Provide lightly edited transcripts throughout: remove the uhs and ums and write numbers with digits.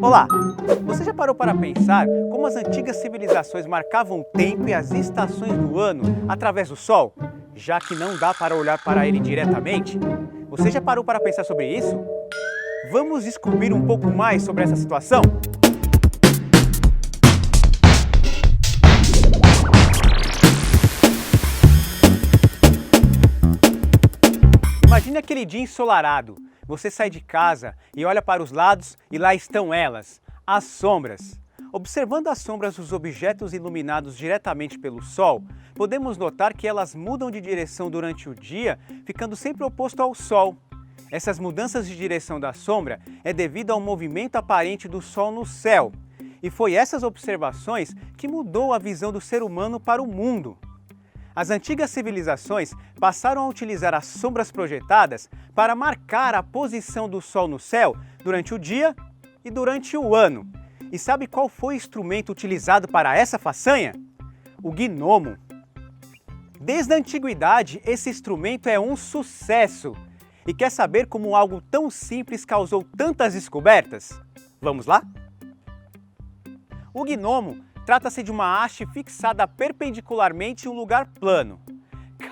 Olá! Você já parou para pensar como as antigas civilizações marcavam o tempo e as estações do ano através do Sol, já que não dá para olhar para ele diretamente? Você já parou para pensar sobre isso? Vamos descobrir um pouco mais sobre essa situação? Imagine aquele dia ensolarado. Você sai de casa e olha para os lados e lá estão elas, as sombras. Observando as sombras dos objetos iluminados diretamente pelo Sol, podemos notar que elas mudam de direção durante o dia, ficando sempre oposto ao Sol. Essas mudanças de direção da sombra é devido ao movimento aparente do Sol no céu. E foi essas observações que mudou a visão do ser humano para o mundo. As antigas civilizações passaram a utilizar as sombras projetadas para marcar a posição do Sol no céu durante o dia e durante o ano. E sabe qual foi o instrumento utilizado para essa façanha? O gnomo. Desde a antiguidade, esse instrumento é um sucesso. E quer saber como algo tão simples causou tantas descobertas? Vamos lá? O gnomo trata-se de uma haste fixada perpendicularmente em um lugar plano.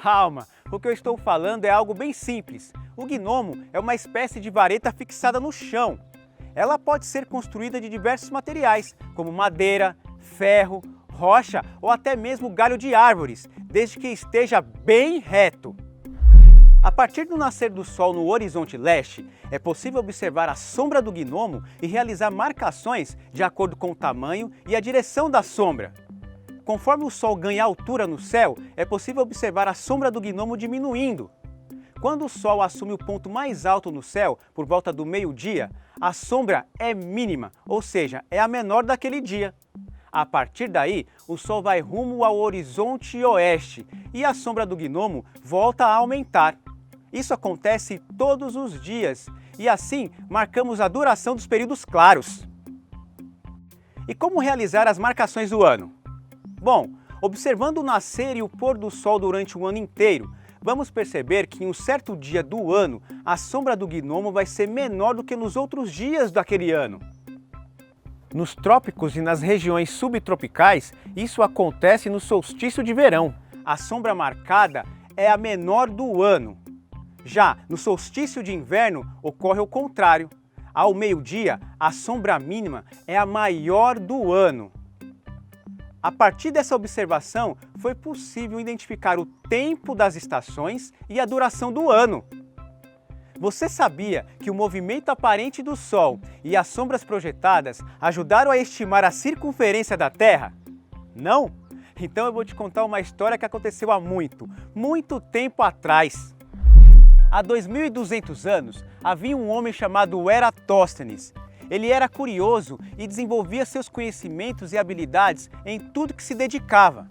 Calma, o que eu estou falando é algo bem simples. O gnomo é uma espécie de vareta fixada no chão. Ela pode ser construída de diversos materiais, como madeira, ferro, rocha ou até mesmo galho de árvores, desde que esteja bem reto. A partir do nascer do Sol no horizonte leste, é possível observar a sombra do gnomo e realizar marcações de acordo com o tamanho e a direção da sombra. Conforme o Sol ganha altura no céu, é possível observar a sombra do gnomo diminuindo. Quando o Sol assume o ponto mais alto no céu, por volta do meio-dia, a sombra é mínima, ou seja, é a menor daquele dia. A partir daí, o Sol vai rumo ao horizonte oeste e a sombra do gnomo volta a aumentar. Isso acontece todos os dias e assim marcamos a duração dos períodos claros. E como realizar as marcações do ano? Bom, observando o nascer e o pôr do Sol durante o ano inteiro, vamos perceber que em um certo dia do ano, a sombra do gnomo vai ser menor do que nos outros dias daquele ano. Nos trópicos e nas regiões subtropicais, isso acontece no solstício de verão. A sombra marcada é a menor do ano. Já no solstício de inverno ocorre o contrário. Ao meio-dia, a sombra mínima é a maior do ano. A partir dessa observação, foi possível identificar o tempo das estações e a duração do ano. Você sabia que o movimento aparente do Sol e as sombras projetadas ajudaram a estimar a circunferência da Terra? Não? Então eu vou te contar uma história que aconteceu há muito tempo atrás. Há 2.200 anos, havia um homem chamado Eratóstenes. Ele era curioso e desenvolvia seus conhecimentos e habilidades em tudo que se dedicava.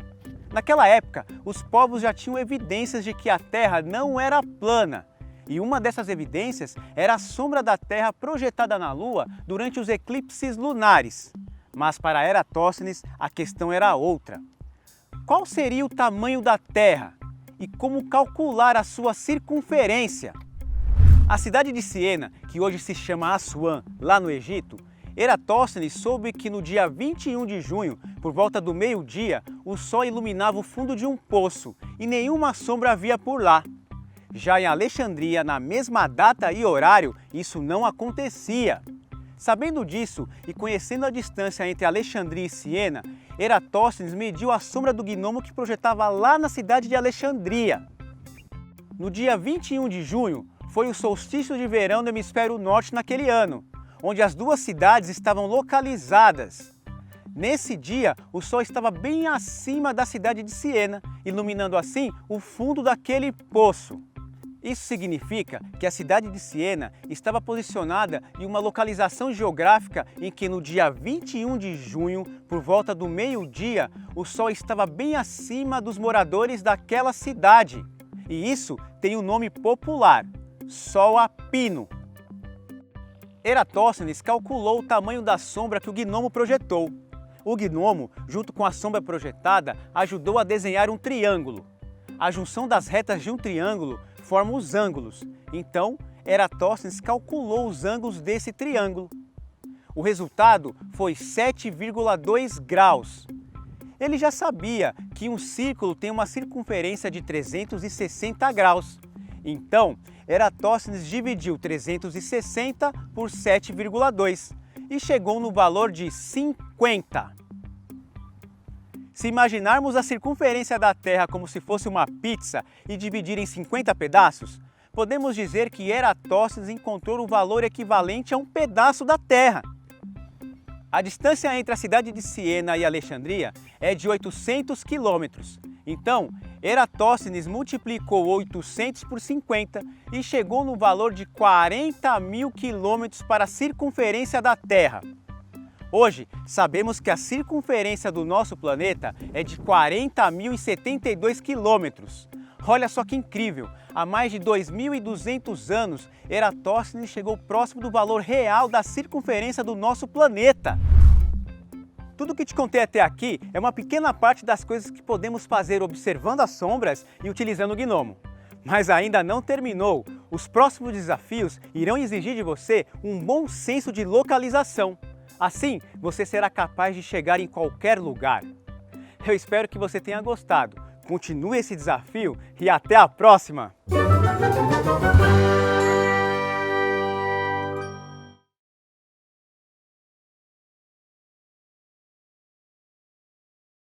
Naquela época, os povos já tinham evidências de que a Terra não era plana. E uma dessas evidências era a sombra da Terra projetada na Lua durante os eclipses lunares. Mas para Eratóstenes, a questão era outra. Qual seria o tamanho da Terra? E como calcular a sua circunferência? A cidade de Siena, que hoje se chama Assuã, lá no Egito, Eratóstenes soube que no dia 21 de junho, por volta do meio-dia, o Sol iluminava o fundo de um poço e nenhuma sombra havia por lá. Já em Alexandria, na mesma data e horário, isso não acontecia. Sabendo disso e conhecendo a distância entre Alexandria e Siena, Eratóstenes mediu a sombra do gnomo que projetava lá na cidade de Alexandria. No dia 21 de junho, foi o solstício de verão do hemisfério norte naquele ano, onde as duas cidades estavam localizadas. Nesse dia, o Sol estava bem acima da cidade de Siena, iluminando assim o fundo daquele poço. Isso significa que a cidade de Siena estava posicionada em uma localização geográfica em que no dia 21 de junho, por volta do meio-dia, o Sol estava bem acima dos moradores daquela cidade. E isso tem um nome popular, Sol a Pino. Eratóstenes calculou o tamanho da sombra que o gnomo projetou. O gnomo, junto com a sombra projetada, ajudou a desenhar um triângulo. A junção das retas de um triângulo forma os ângulos. Então, Eratóstenes calculou os ângulos desse triângulo. O resultado foi 7,2 graus. Ele já sabia que um círculo tem uma circunferência de 360 graus. Então, Eratóstenes dividiu 360 por 7,2 e chegou no valor de 50. Se imaginarmos a circunferência da Terra como se fosse uma pizza e dividir em 50 pedaços, podemos dizer que Eratóstenes encontrou o valor equivalente a um pedaço da Terra. A distância entre a cidade de Siena e Alexandria é de 800 quilômetros. Então, Eratóstenes multiplicou 800 por 50 e chegou no valor de 40 mil quilômetros para a circunferência da Terra. Hoje, sabemos que a circunferência do nosso planeta é de 40.072 quilômetros. Olha só que incrível! Há mais de 2.200 anos, Eratóstenes chegou próximo do valor real da circunferência do nosso planeta. Tudo que te contei até aqui é uma pequena parte das coisas que podemos fazer observando as sombras e utilizando o gnomo. Mas ainda não terminou. Os próximos desafios irão exigir de você um bom senso de localização. Assim, você será capaz de chegar em qualquer lugar. Eu espero que você tenha gostado. Continue esse desafio e até a próxima!